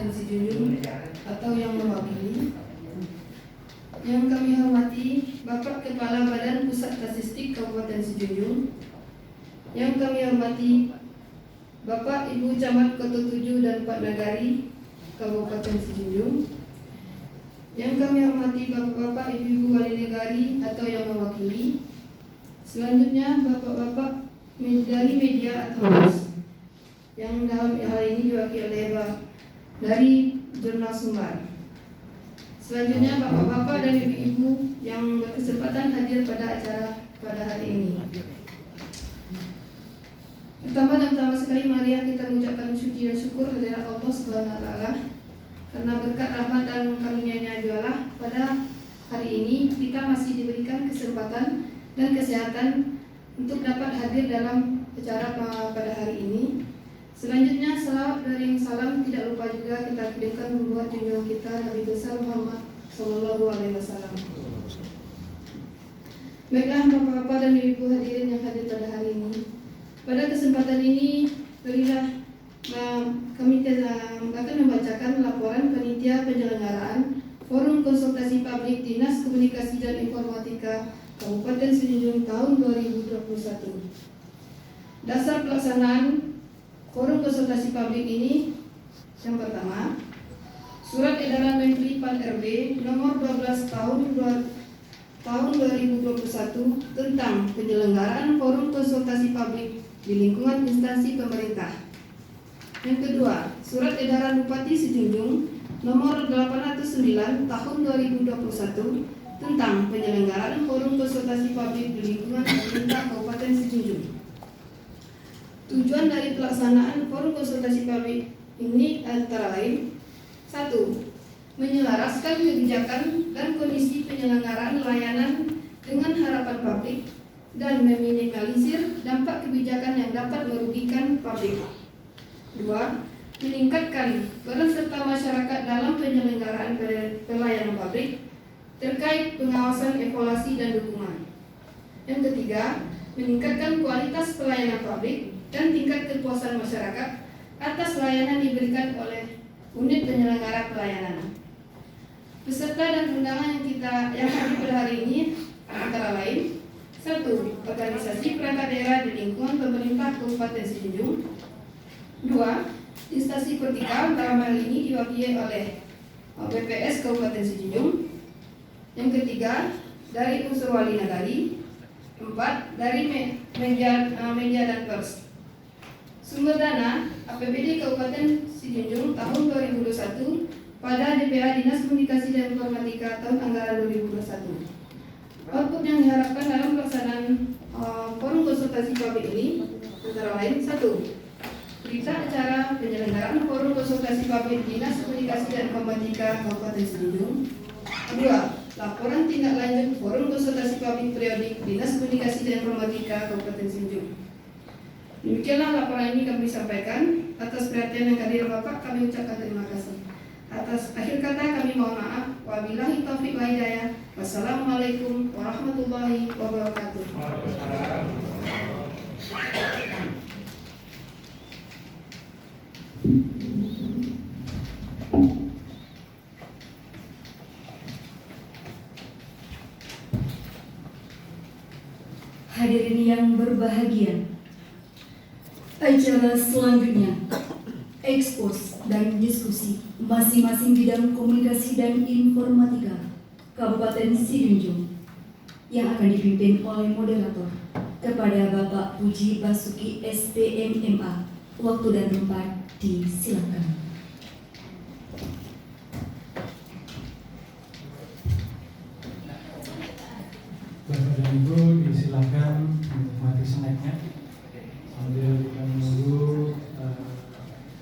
Kabupaten Sijunjung atau yang mewakili. Yang kami hormati Bapak Kepala Badan Pusat Statistik Kabupaten Sijunjung. Yang kami hormati Bapak Ibu Camat Kota 7 dan Pak Nagari Kabupaten Sijunjung. Yang kami hormati Bapak-bapak, Ibu-ibu wali negari atau yang mewakili. Selanjutnya Bapak-bapak dari media atau host yang dalam hal ini diwakili oleh dari Jurnal Sumbar. Selanjutnya Bapak-bapak dan Ibu-ibu yang berkesempatan hadir pada acara pada hari ini. Pertama sekali mari kita mengucapkan syukur dan syukur kehadirat Allah Subhanahu wa taala karena berkat rahmat dan karunia-Nya jualah pada hari ini kita masih diberikan kesempatan dan kesehatan untuk dapat hadir dalam acara pada hari ini. Selanjutnya salawat dari salam tidak lupa juga kita kirimkan membuat junjungan kita Nabi besar Muhammad Sallallahu Alaihi Wasallam. Baiklah Bapak-bapak dan Ibu hadirin yang hadir pada hari ini. Pada kesempatan ini berilah kami akan membacakan laporan panitia penyelenggaraan Forum Konsultasi Publik Dinas Komunikasi dan Informatika Kabupaten Sijunjung tahun 2021. Dasar pelaksanaan Forum Konsultasi Publik ini yang pertama, Surat Edaran Menteri Pan-RB nomor 12 tahun 2021 tentang penyelenggaraan Forum Konsultasi Publik di lingkungan instansi pemerintah. Yang kedua, Surat Edaran Bupati Sijunjung nomor 809 tahun 2021 tentang penyelenggaraan Forum Konsultasi Publik di lingkungan pemerintah Kabupaten Sijunjung. Tujuan dari pelaksanaan Forum Konsultasi Publik ini antara lain: 1. Menyelaraskan kebijakan dan kondisi penyelenggaraan layanan dengan harapan publik dan meminimalisir dampak kebijakan yang dapat merugikan publik. 2. Meningkatkan peran serta masyarakat dalam penyelenggaraan pelayanan publik terkait pengawasan, evaluasi, dan dukungan. Yang ketiga, meningkatkan kualitas pelayanan publik dan tingkat kepuasan masyarakat atas layanan diberikan oleh unit penyelenggara pelayanan. Peserta dan undangan yang hadir pada hari ini antara lain: 1. Organisasi perangkat daerah di lingkungan pemerintah Kabupaten Sijunjung. 2. Instansi vertikal dalam hal ini diwakili oleh BPS Kabupaten Sijunjung. Yang ketiga, dari unsur wali nagari. 4. Dari media dan pers. Sumber dana APBD Kabupaten Sijunjung tahun 2021 pada DPA Dinas Komunikasi dan Informatika tahun anggaran 2021. Output yang diharapkan dalam pelaksanaan Forum Konsultasi Publik ini antara lain: 1. Berita acara penyelenggaraan Forum Konsultasi Publik Dinas Komunikasi dan Informatika Kabupaten Sijunjung. 2. Laporan tindak lanjut Forum Konsultasi Publik Periodik Dinas Komunikasi dan Informatika Kabupaten Sijunjung. Demikianlah laporan ini kami sampaikan. Atas perhatian yang hadir Bapak, kami ucapkan terima kasih. Atas akhir kata kami mohon maaf. Wabillahi taufiq wal hidayah. Wassalamualaikum warahmatullahi wabarakatuh. Hadirin yang berbahagia, acara selanjutnya ekspos dan diskusi masing-masing bidang komunikasi dan informatika Kabupaten Sijunjung yang akan dipimpin oleh moderator kepada Bapak Puji Basuki SPM-MA. Waktu dan tempat disilakan. Bapak dan Ibu disilakan menikmati snacknya sambil kita menunggu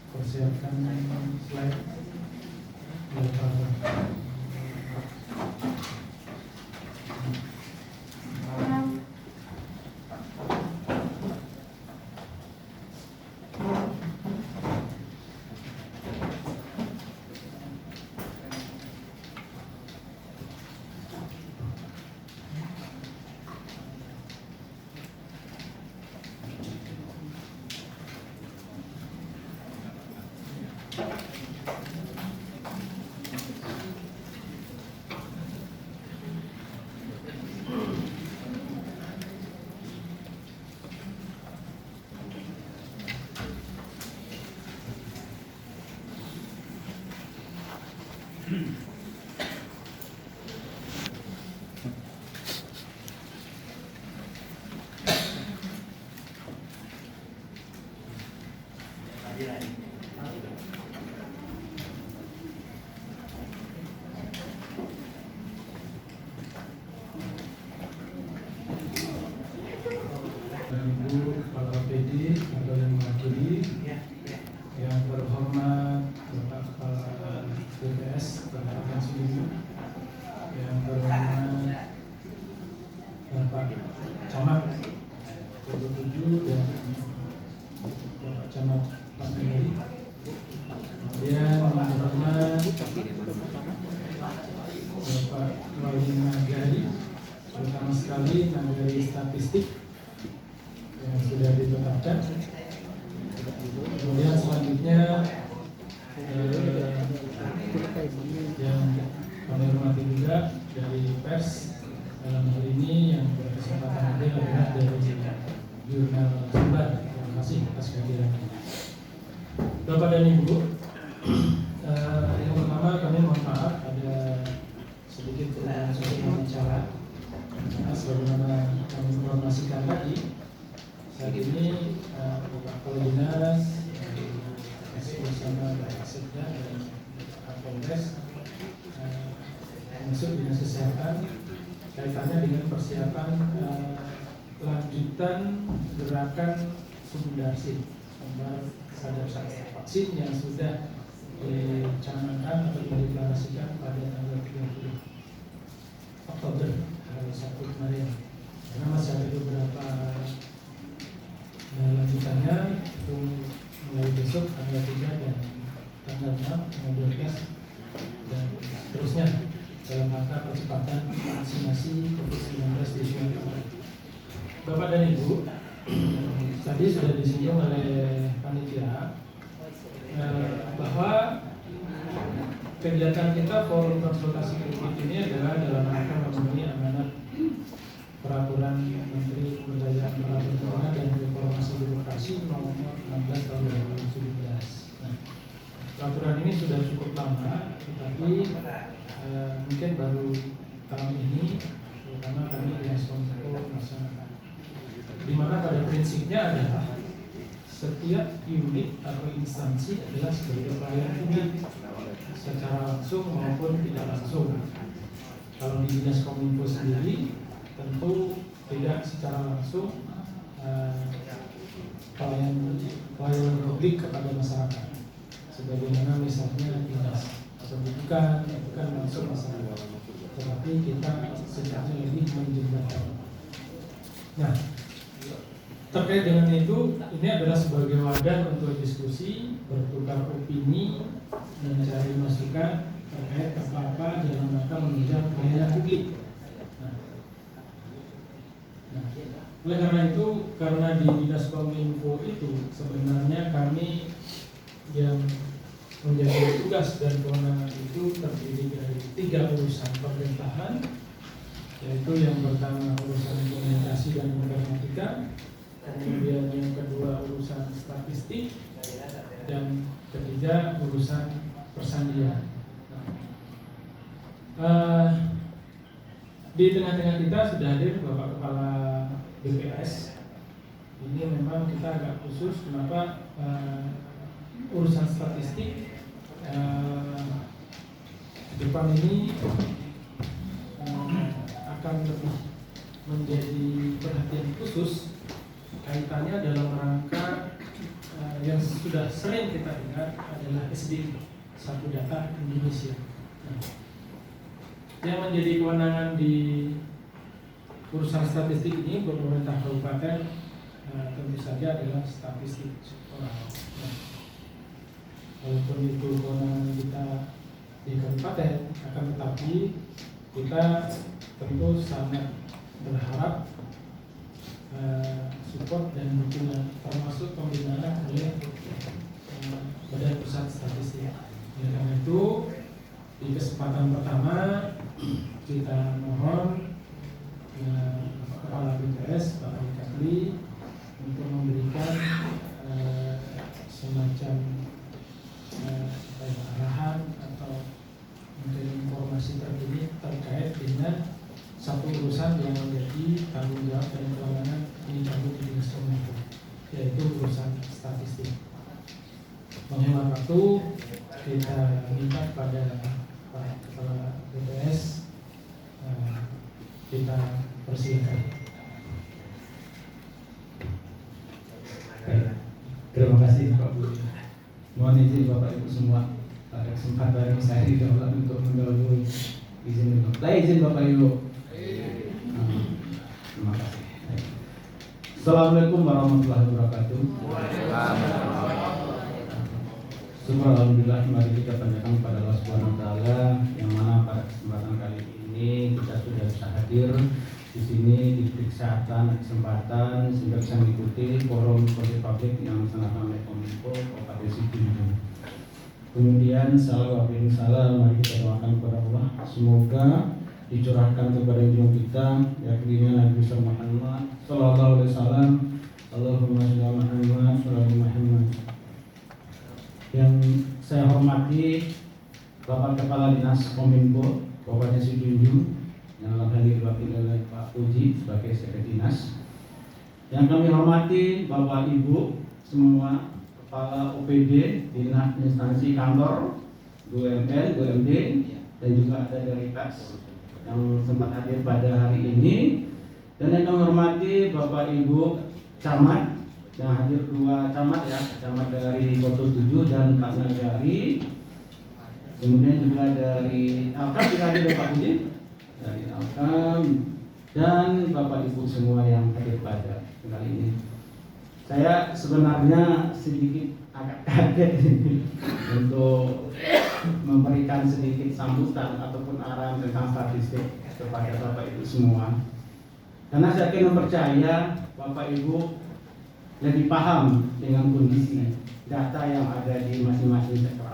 persiapkan slide. Ibu Kepala PD atau yang mewakili, yang terhormat Bapak Kepala BPS Kabupaten Sidinjung, yang terhormat Bapak Camat 27 dan Bapak Camat Pak Mendari, kemudian yang terhormat Bapak Wali Nagari, terutama sekali Nagari Statistik yang sudah ditetapkan. Kemudian selanjutnya yang kami hormati juga dari pers, dalam hal ini yang berkesempatan hadir adalah dari Jurnal Sumbar. Terima kasih atas kehadirannya. Bapak dan Ibu, yang pertama kami mohon maaf ada sedikit perubahan susunan acara. Sebagaimana kami informasikan tadi, saat ini Bapak Kepala Dinas bersama Bapak Sekda dan Kapolres masuk Dinas Kesehatan kaitannya dengan persiapan lanjutan gerakan Sumbarsih, sadar vaksin yang sudah dicanangkan atau dideklarasikan pada tanggal 30 Oktober hari Sabtu kemarin. Karena masih ada beberapa lanjutannya itu mulai besok tanggal 3 dan tanggal 6, tanggal 12 dan seterusnya dalam rangka percepatan vaksinasi COVID-19 di Sumatera. Bapak dan Ibu, tadi sudah disinggung oleh panitia bahwa kegiatan kita forum konsultasi COVID ini adalah dalam rangka memenuhi amanat Peraturan Menteri Pemberdayaan Peraturan dan Reformasi Birokrasi nomor 16 tahun 2017. Nah, peraturan ini sudah cukup lama, tetapi mungkin baru tahun ini, terutama kami di Askomko melaksanakan. Di mana pada prinsipnya adalah setiap unit atau instansi adalah sebagai pelayan publik secara langsung maupun tidak langsung. Kalau di Dinas Kominfo sendiri tentu tidak secara langsung pelayanan publik kepada masyarakat, sebagaimana misalnya dinas pendidikan bukan langsung masyarakat, tetapi kita secara lebih menjembatkan. Nah, terkait dengan itu, ini adalah sebagai wadah untuk diskusi, bertukar opini, mencari masukan terkait apa-apa dalam rangka menunjang pelayanan publik. Oleh karena itu, karena di Dinas Kominfo itu sebenarnya kami yang menjadi tugas dan kewenangan itu terdiri dari 3 urusan pemerintahan, yaitu yang pertama urusan komunikasi dan informatika, kemudian yang kedua urusan statistik, dan ketiga urusan persandian. Di tengah-tengah kita sudah hadir Bapak Kepala BPS. Ini memang kita agak khusus, kenapa urusan statistik depan ini akan lebih menjadi perhatian khusus kaitannya dalam rangka yang sudah sering kita dengar adalah SDI, Satu Data Indonesia. Yang menjadi kewenangan di urusan statistik ini pemerintah kabupaten tentu saja adalah statistik sektoral. Walaupun itu kewenangan kita di kabupaten, akan tetapi kita tentu sangat berharap support dan dukungan termasuk pembinaan oleh Badan Pusat Statistik. Oleh karena itu, di kesempatan pertama kita mohon Kepala BPS Pak Kapli untuk memberikan semacam arahan atau urusan yang menjadi tanggung jawab dan kewenangan dicabut di Dinas Kominfo, yaitu urusan statistik. Menghemat waktu, kita minta pada Pak Kepala BPS kita persilahkan. Terima kasih Pak Budi. Mohon izin Bapak Ibu semua, pada kesempatan ini saya didahului untuk mendahului izin dulu. Saya izin Bapak Ibu. Terima kasih. Assalamualaikum warahmatullahi wabarakatuh. Alhamdulillah, mari kita panjatkan kepada Allah Subhanahu wa taala yang mana pada kesempatan kali ini kita sudah bisa hadir di sini, diberi kesempatan sehingga bisa mengikuti forum politik publik yang sangat ramai Kominfo Kabupaten Situbondo. Kemudian salam mari kita doakan kepada Allah semoga dicurahkan kepada junjungan kita yakni Nabi Muhammad sallallahu alaihi wasallam. Allahumma shalli ala Muhammad sallallahu alaihi Muhammad. Yang saya hormati Bapak Kepala Dinas Kominfo Kabupaten Situbondo yang dalam hal ini diwakili oleh Pak Puji sebagai Sekretaris Dinas. Yang kami hormati Bapak Ibu semua, Kepala OPD, Dinas Instansi Kantor, BUMN, BUMD, dan juga ada dari PAS yang sempat hadir pada hari ini. Dan yang kami hormati Bapak Ibu Camat yang hadir, 2 camat ya, camat dari Koto 7 dan Pak Nagari. Kemudian juga dari Alkam juga hadir Bapak Puji dari Alkam, dan Bapak Ibu semua yang hadir pada kali ini. Saya sebenarnya sedikit agak kaget untuk memberikan sedikit sambutan ataupun arahan tentang statistik kepada Bapak Ibu semua, karena saya yakin percaya Bapak Ibu lebih paham dengan kondisi data yang ada di masing-masing sektor.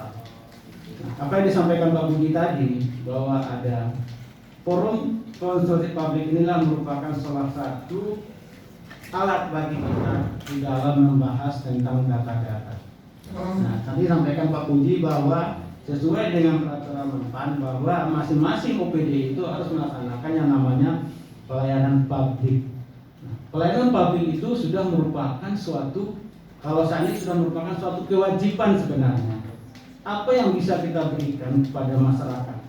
Apa yang disampaikan Pak Budi tadi bahwa ada forum konsultasi publik inilah merupakan salah satu alat bagi kita di dalam membahas tentang data-data. Nah, tadi sampaikan Pak Puji bahwa sesuai dengan peraturan Menpan bahwa masing-masing OPD itu harus melaksanakan yang namanya pelayanan publik. Nah, pelayanan publik itu sudah merupakan suatu, kalau saya ini sudah merupakan suatu kewajiban sebenarnya. Apa yang bisa kita berikan kepada masyarakat?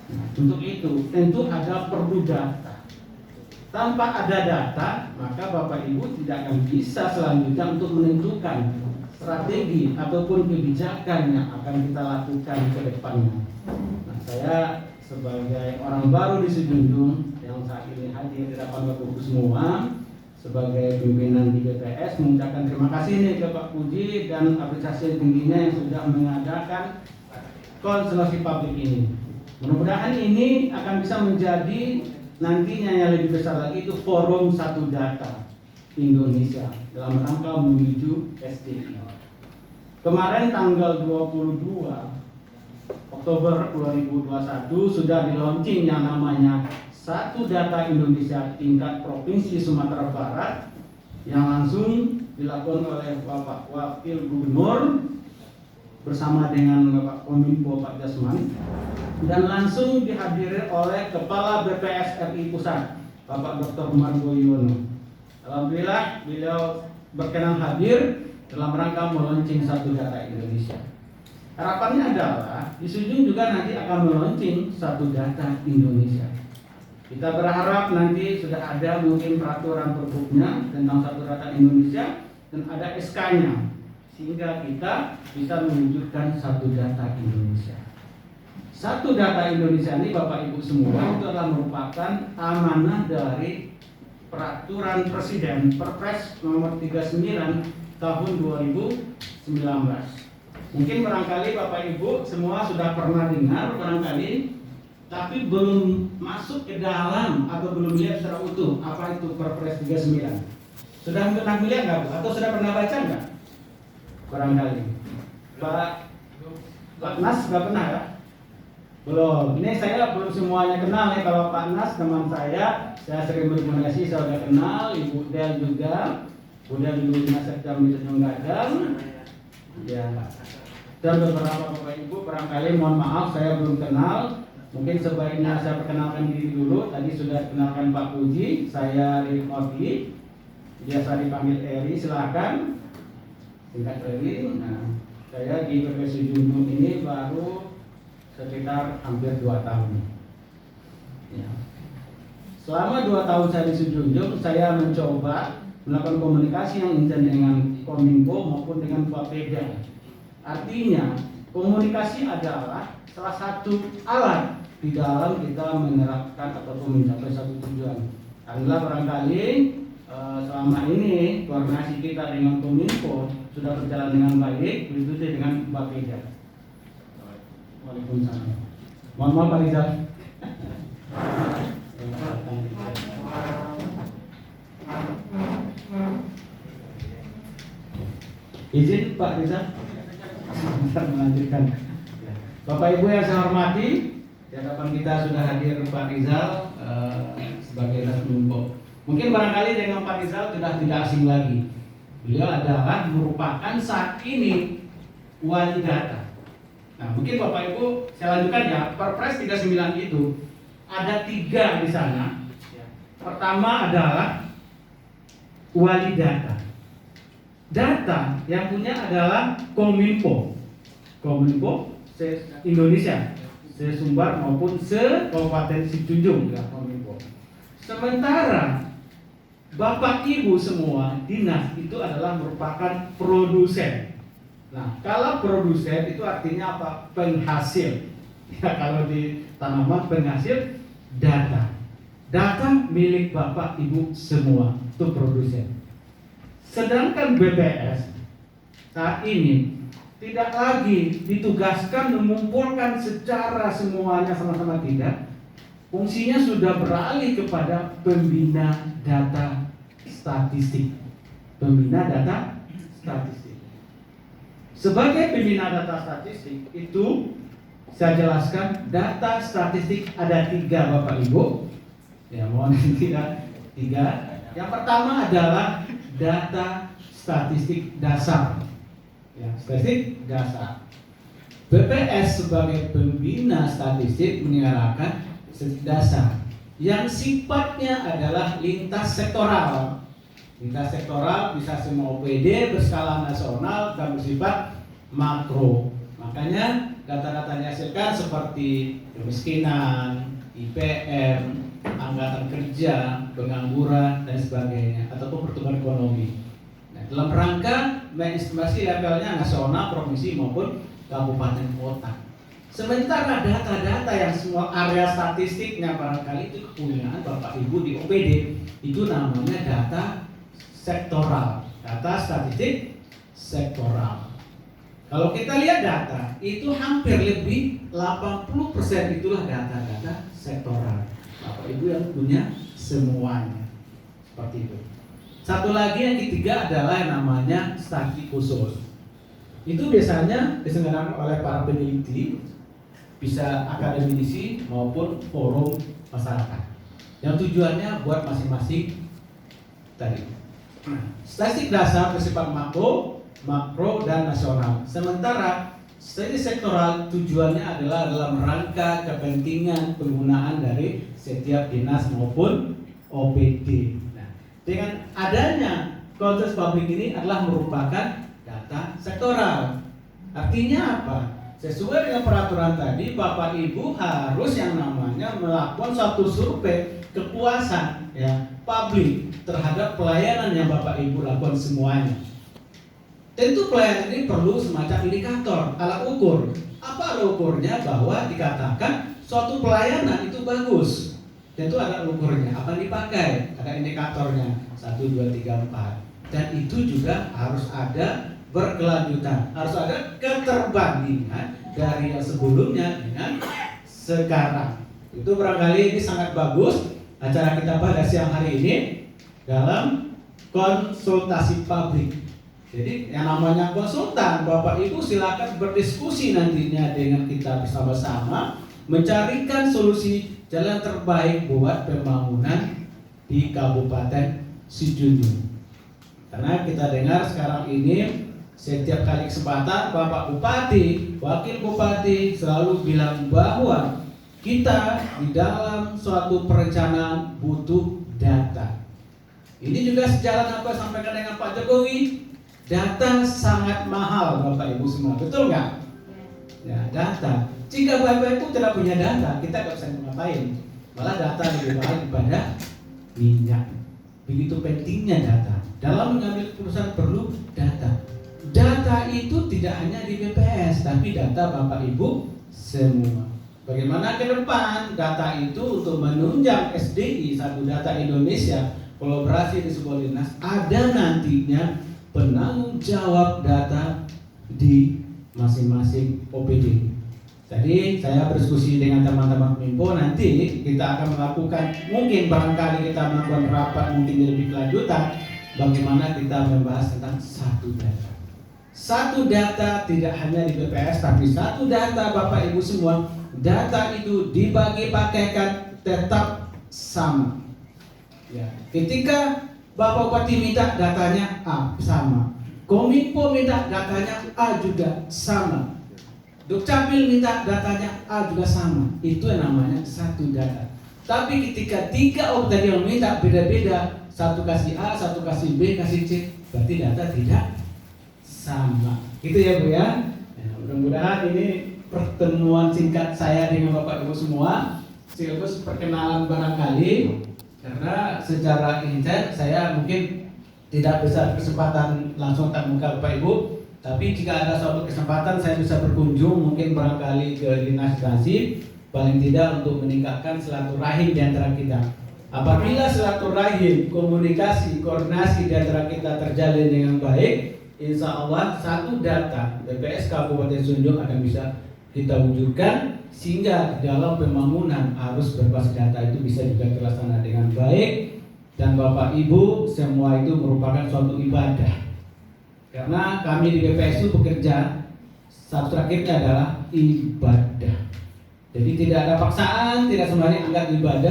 Nah, untuk itu tentu ada perlu data. Tanpa ada data, maka Bapak Ibu tidak akan bisa selanjutnya untuk menentukan strategi ataupun kebijakan yang akan kita lakukan ke depannya. Nah, saya sebagai orang baru di Situbondo yang saat ini hadir di depan Bapak Ibu semua sebagai pimpinan di BPS mengucapkan terima kasih nih ke Pak Puji dan apresiasi tingginya yang sudah mengadakan konsultasi publik ini. Mudah-mudahan ini akan bisa menjadi nantinya yang lebih besar lagi, itu forum satu data Indonesia dalam rangka menuju SDGs. Kemarin tanggal 22 Oktober 2021 sudah di launching yang namanya Satu Data Indonesia tingkat Provinsi Sumatera Barat yang langsung dilakukan oleh Bapak Wakil Gubernur bersama dengan Bapak Kominfo Pak Jasman, dan langsung dihadiri oleh Kepala BPS RI Pusat Bapak Dr. Margoyono. Alhamdulillah beliau berkenan hadir dalam rangka melaunching Satu Data Indonesia. Harapannya adalah di Sujung juga nanti akan melaunching Satu Data Indonesia. Kita berharap nanti sudah ada mungkin peraturan perbuknya tentang Satu Data Indonesia dan ada SK-nya, sehingga kita bisa mewujudkan Satu Data Indonesia. Satu Data Indonesia ini Bapak Ibu semua itu adalah merupakan amanah dari Peraturan Presiden Perpres nomor 39 tahun 2019. Mungkin barangkali Bapak Ibu semua sudah pernah dengar barangkali, tapi belum masuk ke dalam atau belum lihat secara utuh apa itu Perpres 39. Sudah pernah melihat nggak Bu? Atau sudah pernah baca nggak? Barangkali Pak Nas nggak pernah ya? Belum. Ini saya belum semuanya kenal ya. Kalau Pak Nas teman saya sering berkomunikasi, saya sudah kenal. Ibu Del juga, Bu Del dulu Dinas Sekjam di Tanjung Gadang. Ya. Dan beberapa Bapak Ibu barangkali mohon maaf saya belum kenal. Mungkin sebaiknya saya perkenalkan diri dulu. Tadi sudah dikenalkan Pak Puji, saya Rik Orli, biasa dipanggil Eri. Silakan singkat Eri. Nah, saya di PP Sujunjung ini baru sekitar hampir 2 tahun. Ya. Selama 2 tahun saya di Sujunjung, saya mencoba melakukan komunikasi yang intens dengan Kominfo maupun dengan Bapeda. Artinya komunikasi adalah salah satu alat di dalam kita menerapkan ataupun mencapai satu tujuan. Alhamdulillah barangkali selama ini koordinasi kita dengan Kominfo sudah berjalan dengan baik, begitu juga dengan Bapeda. Waalaikumsalam. Mohon maaf Pak Rizal. Izin Pak Rizal, bisa melanjutkan. Bapak Ibu yang saya hormati, di hadapan kita sudah hadir Pak Rizal sebagai Kominfo. Mungkin barangkali dengan Pak Rizal sudah tidak asing lagi. Beliau adalah merupakan saat ini wali data. Nah, mungkin Bapak Ibu saya lanjutkan ya. Perpres 39 itu ada 3 di sana. Pertama adalah wali data. Data yang punya adalah Kominfo Indonesia, se-Sumbar maupun se-Kabupaten Sijunjung ya, Kominfo. Sementara Bapak Ibu semua dinas itu adalah merupakan produsen. Nah, kalau produsen itu artinya apa? Penghasil. Ya, kalau di tanaman penghasil data. Data milik Bapak Ibu semua itu produsen. Sedangkan BPS saat ini tidak lagi ditugaskan mengumpulkan secara semuanya sama-sama, tidak. Fungsinya sudah beralih kepada pembina data statistik. Sebagai pembina data statistik itu saya jelaskan data statistik ada 3 Bapak Ibu. Ya, mohon tidak 3. Yang pertama adalah data statistik dasar. Ya, statistik dasar. BPS sebagai pembina statistik menyelenggarakan statistik dasar yang sifatnya adalah lintas sektoral. Lintas sektoral bisa semua OPD berskala nasional dan bersifat makro. Makanya data-data yang dihasilkan seperti kemiskinan, IPM, angkatan kerja, pengangguran dan sebagainya ataupun pertumbuhan ekonomi. Nah, dalam rangka mengestimasi levelnya nasional, provinsi maupun kabupaten kota. Sementara data-data yang semua area statistiknya barangkali itu kepunyaan Bapak Ibu di OPD, itu namanya data sektoral, data statistik sektoral. Kalau kita lihat data, itu hampir lebih 80% itulah data-data sektoral. Bapak Ibu yang punya semuanya. Seperti itu. Satu lagi yang ketiga adalah yang namanya statistik khusus. Itu biasanya diselenggarakan oleh para peneliti, bisa akademisi maupun forum masyarakat. Yang tujuannya buat masing-masing tadi. Statistik dasar bersifat makro dan nasional. Sementara statistik sektoral tujuannya adalah dalam rangka kepentingan penggunaan dari setiap dinas maupun OPD. Nah, dengan adanya konteks publik ini adalah merupakan data sektoral. Artinya apa? Sesuai dengan peraturan tadi, Bapak Ibu harus yang namanya melakukan suatu survei kepuasan ya publik terhadap pelayanan yang Bapak Ibu lakukan semuanya. Tentu pelayanan ini perlu semacam indikator, alat ukur. Apa alat ukurnya? Bahwa dikatakan suatu pelayanan itu bagus. Tentu ada ukurnya, apa dipakai? Ada indikatornya 1, 2, 3, 4. Dan itu juga harus ada berkelanjutan, harus ada keterbandingan dari yang sebelumnya dengan sekarang. Itu barangkali ini sangat bagus acara kita pada siang hari ini dalam konsultasi publik. Jadi yang namanya konsultan, Bapak Ibu silakan berdiskusi nantinya dengan kita bersama-sama mencarikan solusi jalan terbaik buat pembangunan di Kabupaten Sijunjung. Karena kita dengar sekarang ini setiap kali kesempatan Bapak Bupati, Wakil Bupati selalu bilang bahwa kita di dalam suatu perencanaan butuh data. Ini juga sejalan apa yang disampaikan dengan Pak Jokowi. Data sangat mahal, Bapak Ibu semua, betul nggak? Ya, data. Jika Bapak Ibu tidak punya data, kita nggak bisa ngapain. Malah data lebih mahal daripada minyak. Begitu pentingnya data. Dalam mengambil keputusan perlu data. Data itu tidak hanya di BPS, tapi data Bapak Ibu semua. Bagaimana ke depan data itu untuk menunjang SDI, Satu Data Indonesia, kolaborasi di sebuah dinas, ada nantinya penanggung jawab data di masing-masing OPD. Jadi saya berdiskusi dengan teman-teman Kominfo, nanti kita akan melakukan, mungkin barangkali kita melakukan rapat mungkin lebih kelanjutan, bagaimana kita membahas tentang satu data. Satu data tidak hanya di BPS, tapi satu data Bapak Ibu semua, data itu dibagi pakaikan tetap sama. Ya, ketika Bapak Bupati minta datanya A sama, Kominfo minta datanya A juga sama, Dukcapil minta datanya A juga sama. Itu yang namanya satu data. Tapi ketika 3 orang tadi yang minta beda-beda, satu kasih A, satu kasih B, kasih C, berarti data tidak sama. Gitu ya Bu ya. Mudah-mudahan ini pertemuan singkat saya dengan Bapak Ibu semua, sekaligus perkenalan barangkali. Karena secara intens saya mungkin tidak bisa kesempatan langsung tatap muka Bapak Ibu, tapi jika ada suatu kesempatan saya bisa berkunjung mungkin barangkali ke Dinas Transip, paling tidak untuk meningkatkan silaturahim di antara kita. Apabila silaturahim, komunikasi, koordinasi di antara kita terjalin dengan baik, insya Allah satu data BPS Kabupaten Sunjung akan bisa kita wujudkan, sehingga dalam pembangunan arus berbasis data itu bisa juga terlaksana dengan baik. Dan Bapak Ibu semua itu merupakan suatu ibadah, karena kami di BPS itu bekerja, substraknya adalah ibadah. Jadi tidak ada paksaan, tidak semuanya anggap ibadah.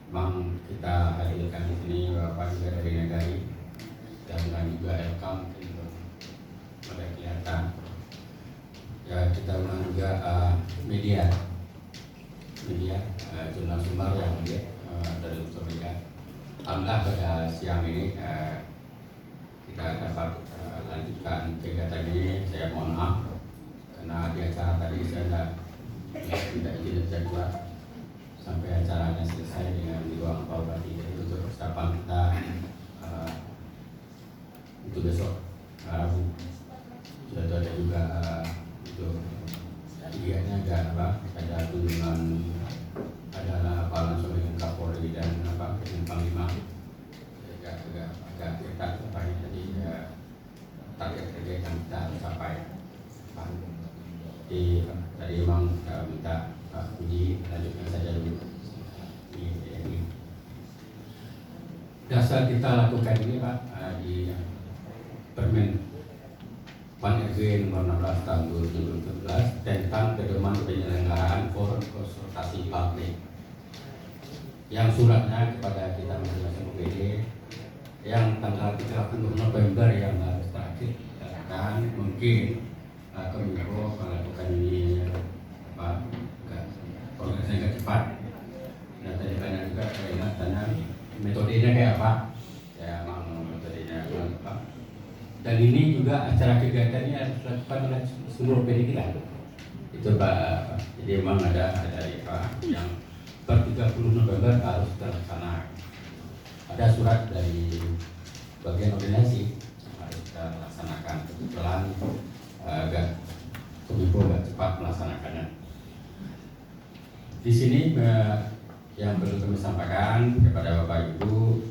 Memang kita hadirkan di sini Bapak juga dari Negari dan juga Elkam untuk pada kelihatan. Ya, kita undang juga media, jurnal sumber yang dari unsur media. Alhamdulillah pada siang ini kita dapat lanjutkan kegiatan ini. Saya mohon maaf karena di acara tadi saya tidak izin jadwal sampai acaranya selesai dengan di ruang Pak Bupati. Jadi untuk persiapan kita untuk besok Rabu sudah ada juga untuk kegiatannya ada kunjungan, ada langsung dengan Kapolri dan dengan Panglima. Agak ketat tadi target kegiatan kita capai. Jadi tadi memang minta Pak Puji lanjutkan saja dulu. Ini dasar kita lakukan ini Pak di Permen PAN-RB nomor 16 tahun 2017 tentang pedoman penyelenggaraan forum konsultasi publik, yang suratnya kepada kita masing-masing OPD yang tanggal 30 November yang harus terakhir akan mungkin Kominfo melakukan ini organisasi yang cepat. Nah tadi banyak juga saya ingat tanya metodenya kayak apa, ya mau metodenya apa. Dan ini juga acara kegiatannya harus dilakukan oleh seluruh OPD kita. Itu Pak. Jadi memang ada Pak yang per 30 November harus terlaksana. Ada surat dari bagian organisasi yang harus kita laksanakan. Kebetulan agak Kominfo agak cepat melaksanakannya. Di sini yang perlu kami sampaikan kepada Bapak Ibu,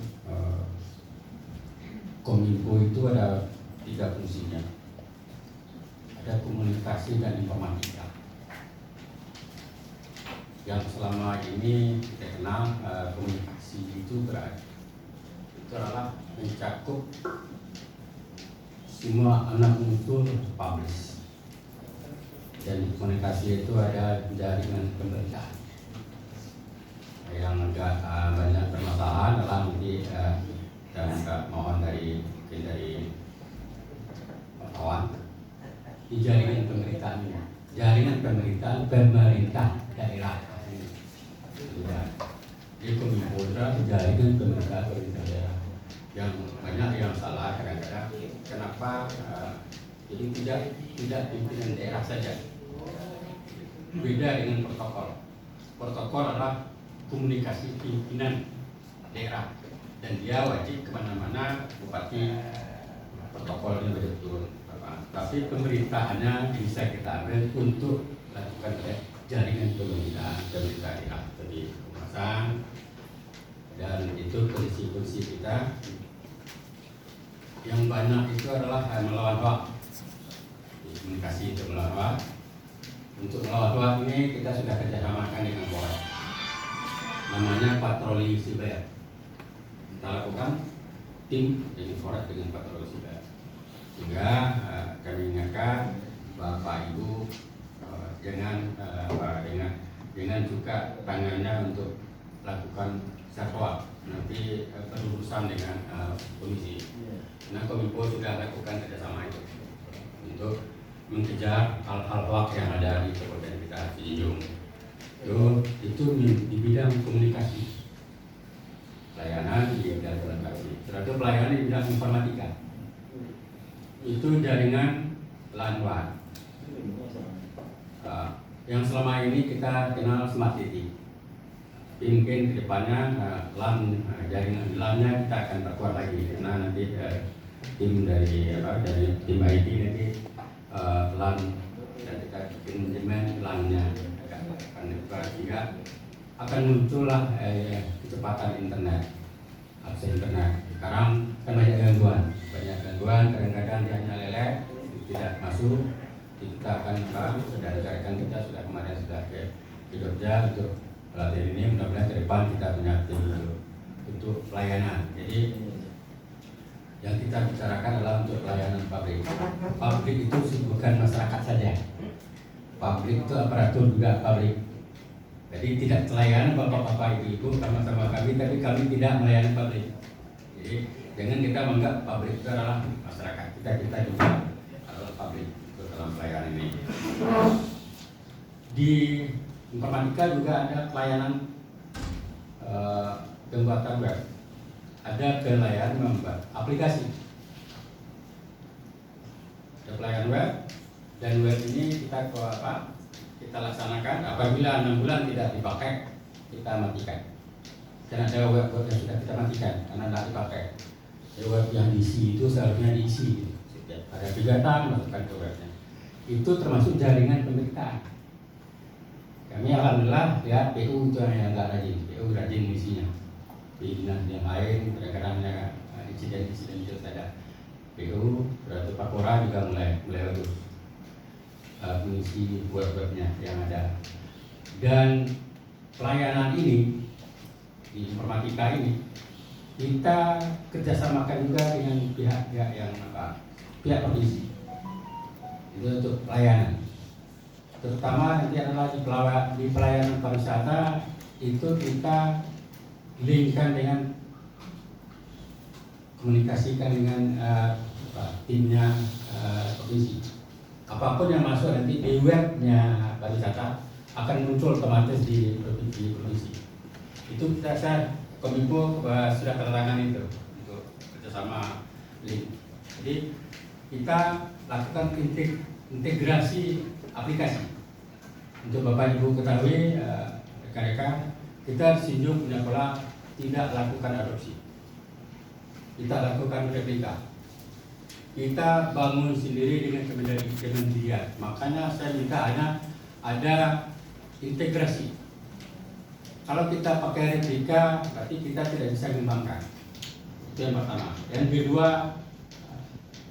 Kominfo itu ada 3 fungsinya. Ada komunikasi dan informatika. Yang selama ini kita kenal komunikasi itu adalah mencakup semua anak unsur publish. Dan komunikasi itu ada jaringan pemberitaan. Yang agak banyak permasalahan adalah nanti dan mohon dari wartawan di jaringan pemerintahannya, jaringan pemerintah daerah. Jadi Kominfo adalah jaringan pemerintah daerah. Yang banyak yang salah kadang-kadang. Kenapa? Jadi tidak pimpinan daerah saja. Beda dengan protokol. Protokol adalah komunikasi pimpinan daerah dan dia wajib kemana-mana bupati protokolnya betul. Tapi pemerintahannya bisa kita ambil untuk lakukan jaringan pemerintah daerah tadi pemasan dan itu polisi kita yang banyak itu adalah melawan hoax. Komunikasi itu melawan hoax. Untuk melawan hoax ini kita sudah kerjasamakan dengan Polres. Namanya patroli siber. Kita lakukan tim dengan Polres dengan patroli siber. Sehingga kami ingatkan Bapak Ibu jangan juga tangannya untuk lakukan syarwa nanti berurusan dengan polisi. Nah, Kominfo sudah lakukan kerjasama itu untuk mengejar hal-hal hoax yang ada di kabupaten kita Cianjur. Itu di bidang komunikasi, pelayanan di bidang komunikasi, terus pelayanan di bidang informatika. Itu jaringan LAN-WAN yang selama ini kita kenal smart city. Mungkin kedepannya jaringan LAN-nya kita akan perkuat lagi karena nanti tim dari tim IT nanti LAN dan kita bikin manajemen LAN-nya akan dibuka sehingga akan muncullah kecepatan internet, akses internet. Sekarang kan banyak gangguan kadang-kadang dia hanya leleh, tidak masuk. Kita akan sudah carikan, kita sudah kemarin sudah ke Jogja untuk pelatihan ini, mudah-mudahan ke depan kita punya tim untuk pelayanan. Jadi yang kita bicarakan adalah untuk pelayanan pabrik. Pabrik itu bukan masyarakat saja. Pabrik itu aparatur juga pabrik. Jadi tidak pelayanan bapak-bapak ibu-ibu sama-sama kami, tapi kami tidak melayani pabrik. Jadi jangan kita menganggap pabrik itu adalah masyarakat. Kita juga adalah pabrik itu dalam pelayanan ini. Di informatika juga ada pelayanan pembuatan web. Ada pelayanan membuat aplikasi. Ada pelayanan web dan web ini kita laksanakan apabila 6 bulan tidak dipakai, kita matikan. Dan ada web yang sudah kita matikan karena tidak dipakai. Web yang diisi itu seharusnya diisi. Ada 3 tahun masukkan ke webnya. Itu termasuk jaringan pemerintah. Kami alhamdulillah lihat PU itu yang agak rajin, PU rajin isinya. Di dinas yang lain kadang-kadang insiden-insiden itu ada. PU berarti Pakora juga mulai bagus mengisi web-webnya yang ada. Dan pelayanan ini di informatika ini kita kerjasamakan juga dengan pihak-pihak yang pihak provinsi. Itu untuk pelayanan. Terutama nanti adalah di pelayanan pariwisata itu kita linkkan dengan komunikasikan dengan timnya provinsi. Apapun yang masuk nanti di webnya pariwisata akan muncul otomatis di provinsi. Itu saya Kominfo sudah keterangan itu untuk kerjasama link. Jadi kita lakukan integrasi aplikasi. Untuk Bapak Ibu ketahui rekan-rekan, kita di Sinjung punya pola tidak lakukan adopsi, kita lakukan replika. Kita bangun sendiri dengan kementerian. Makanya saya minta ada integrasi. Kalau kita pakai replika, berarti kita tidak bisa mengembangkan. Itu yang pertama. Yang kedua,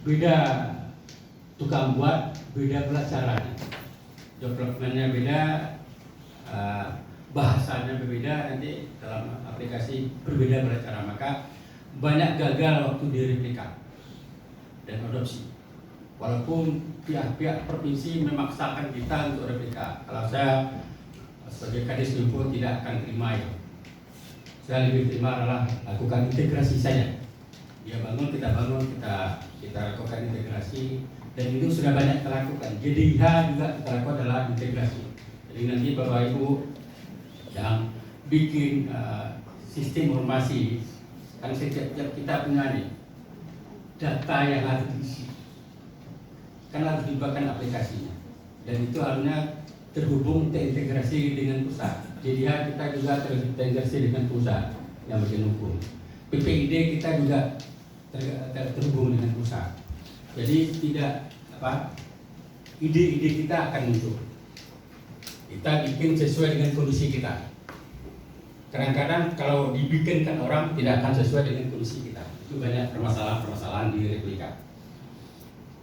beda tukang buat, beda pula caranya. Developmentnya beda, bahasanya berbeda, nanti dalam aplikasi berbeda pula cara. Maka banyak gagal waktu di replika dan adopsi. Walaupun pihak-pihak provinsi memaksakan kita untuk replika. Kalau saya sebagai Kadis Info tidak akan terima itu. Saya lebih terima adalah lakukan integrasi saja. Dia bangun, kita bangun, kita lakukan integrasi dan itu sudah banyak kita lakukan. JDIH juga kita lakukan adalah integrasi. Jadi nanti Bapak Ibu yang bikin sistem informasi, kan setiap kita punya nih data yang harus diisi, kan harus dibuatkan aplikasinya, dan itu harusnya terhubung terintegrasi dengan pusat. Jadi kita juga terintegrasi dengan pusat yang bagian hukum. PPID kita juga terhubung dengan pusat. Jadi tidak ide-ide kita akan muncul. Kita bikin sesuai dengan kondisi kita. Kadang-kadang kalau dibikinkan orang tidak akan sesuai dengan kondisi kita. Itu banyak permasalahan-permasalahan di replika.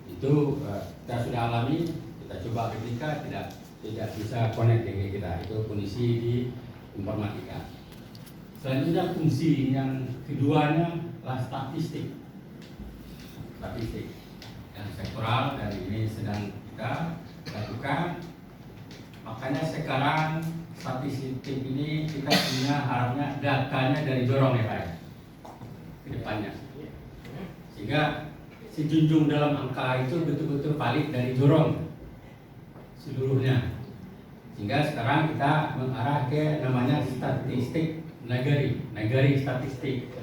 Itu kita sudah alami, kita coba replika tidak bisa connect dengan kita. Itu kondisi di informatika. Selanjutnya fungsi yang keduanya adalah statistik yang sektoral, dan ini sedang kita lakukan. Makanya sekarang statistik ini kita punya harapnya datanya dari Jorong ya Pak ke depannya, sehingga si junjung dalam angka itu betul-betul valid dari Jorong seluruhnya, sehingga sekarang kita mengarah ke namanya statistik nagari statistik.